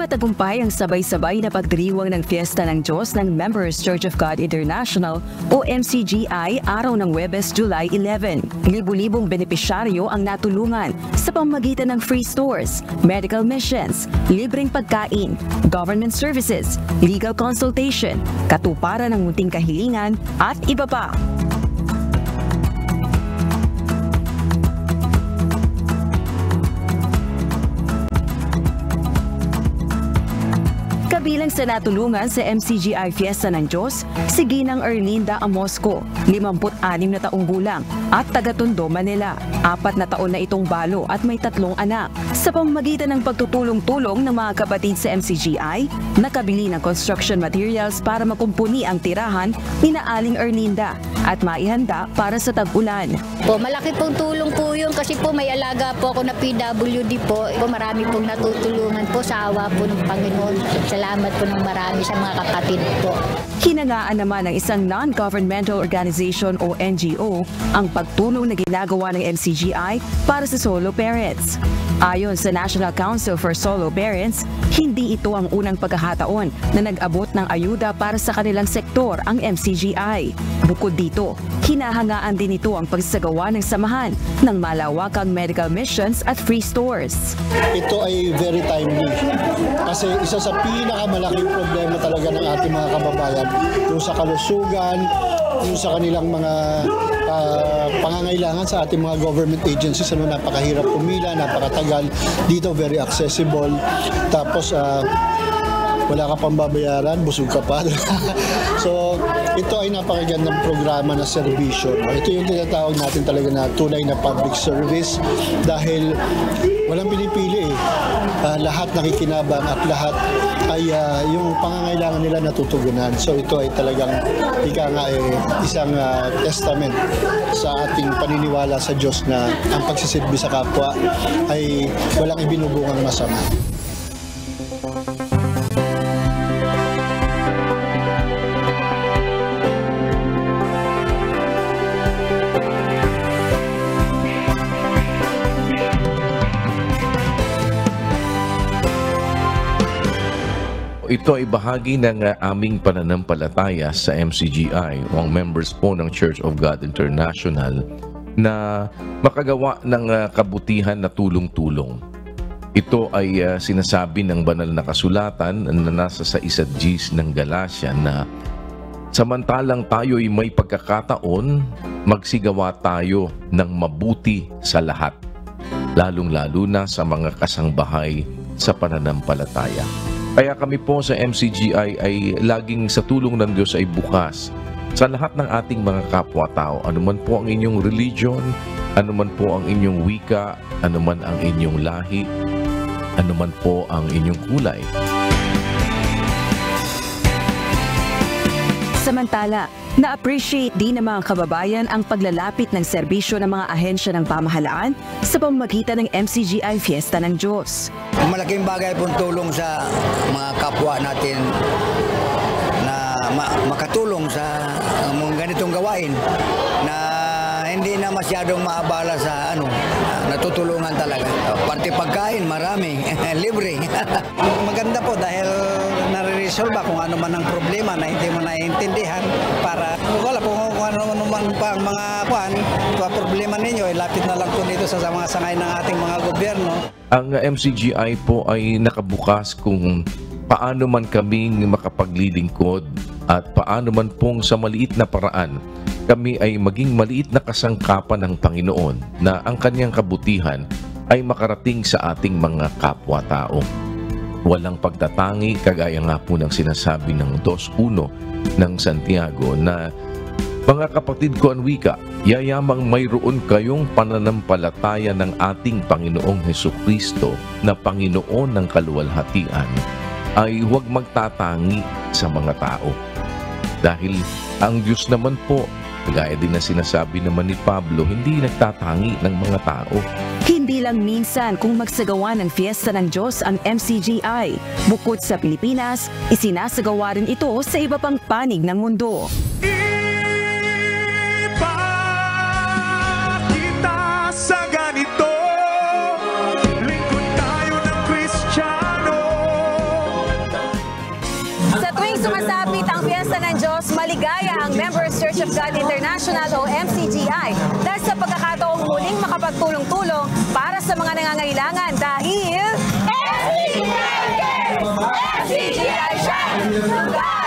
Naging matagumpay ang sabay-sabay na pagdiriwang ng Fiesta ng Diyos ng Members Church of God International o MCGI araw ng Huwebes, July 11. Libu-libong benepisyaryo ang natulungan sa pamamagitan ng free stores, medical missions, libreng pagkain, government services, legal consultation, katuparan ng munting kahilingan at iba pa. Kabilang sa natulungan sa MCGI Fiesta ng Diyos, si Ginang Erlinda Amosco, 56 na taong gulang at taga-Tondo, Manila. 4 na taon na itong balo at may 3 anak. Sa pamamagitan ng pagtutulong-tulong ng mga kapatid sa MCGI, nakabili ng construction materials para makumpuni ang tirahan ni Aling Erlinda at maihanda para sa tag-ulan. Malaki pong tulong po yun kasi po may alaga po ako na PWD po. Marami pong natutulungan po sa awa po ng Panginoon. Salamat po ng marami sa mga kapatid po. Hinangaan naman ng isang non-governmental organization o NGO ang pagtulong na ginagawa ng MCGI para sa solo parents. Ayon sa National Council for Solo Parents, hindi ito ang unang pagkakataon na nag-abot ng ayuda para sa kanilang sektor ang MCGI. Bukod dito, hinahangaan din ito ang pagsagawa ng samahan ng malawakang medical missions at free stores. Ito ay very timely kasi isa sa pinakamalaking problema talaga ng ating mga kababayan yung sa kalusugan, yung sa kanilang mga pangangailangan sa ating mga government agencies. Napakahirap pumila, napakatagal. Dito very accessible. Tapos wala ka pang babayaran, busog ka pa. So, ito ay napakagandang programa na serbisyo. Ito yung tinatawag natin talaga na tunay na public service dahil walang pinipili eh. Lahat nakikinabang at lahat ay yung pangangailangan nila natutugunan. So, ito ay talagang isang testament sa ating paniniwala sa Diyos na ang pagsisilbi sa kapwa ay walang ibinubungang masama. Ito ay bahagi ng aming pananampalataya sa MCGI o ang members po ng Church of God International na makagawa ng kabutihan na tulong-tulong. Ito ay sinasabi ng banal na kasulatan na nasa sa 1 ng Galacia na samantalang tayo'y may pagkakataon, magsigawa tayo ng mabuti sa lahat, lalong-lalo na sa mga kasangbahay sa pananampalataya. Kaya kami po sa MCGI ay laging sa tulong ng Diyos ay bukas sa lahat ng ating mga kapwa-tao. Anuman po ang inyong religion, anuman po ang inyong wika, anuman ang inyong lahi, anuman po ang inyong kulay. Samantala, na-appreciate din ng mga kababayan ang paglalapit ng serbisyo ng mga ahensya ng pamahalaan sa pamamagitan ng MCGI Fiesta ng Diyos. Malaking bagay pong tulong sa mga kapwa natin na makatulong sa mga ganitong gawain na hindi na masyadong maabala sa natutulungan talaga. Pati pagkain, marami, libre. Maganda po dahil nare-resolve kung ano man ang problema na hindi mo naiintindihan para wala po kung ano man pa ang mga problema ninyo, lapit na lang po dito sa mga sangay ng ating mga gobyerno. Ang MCGI po ay nakabukas kung paano man kaming makapaglilingkod at paano man pong sa maliit na paraan kami ay maging maliit na kasangkapan ng Panginoon na ang kanyang kabutihan ay makarating sa ating mga kapwa-tao. Walang pagtatangi, kagaya nga po ng sinasabi ng 2:1 ng Santiago na mga kapatid ko ang wika, yayamang mayroon kayong pananampalataya ng ating Panginoong Hesukristo na Panginoon ng kaluwalhatian ay huwag magtatangi sa mga tao. Dahil ang Diyos naman po, gaya din na sinasabi naman ni Pablo, hindi nagtatangi ng mga tao. Hindi lang minsan kung magsagawa ng Fiesta ng Diyos ang MCGI. Bukod sa Pilipinas, isinasagawa rin ito sa iba pang panig ng mundo. Sa tuwing sumasapit ang Fiesta ng Diyos, maligaya ang Members Church of God International o MCGI dahil sa pagkakataong muling makapagtulong-tulong para sa mga nangangailangan dahil MCGI siya!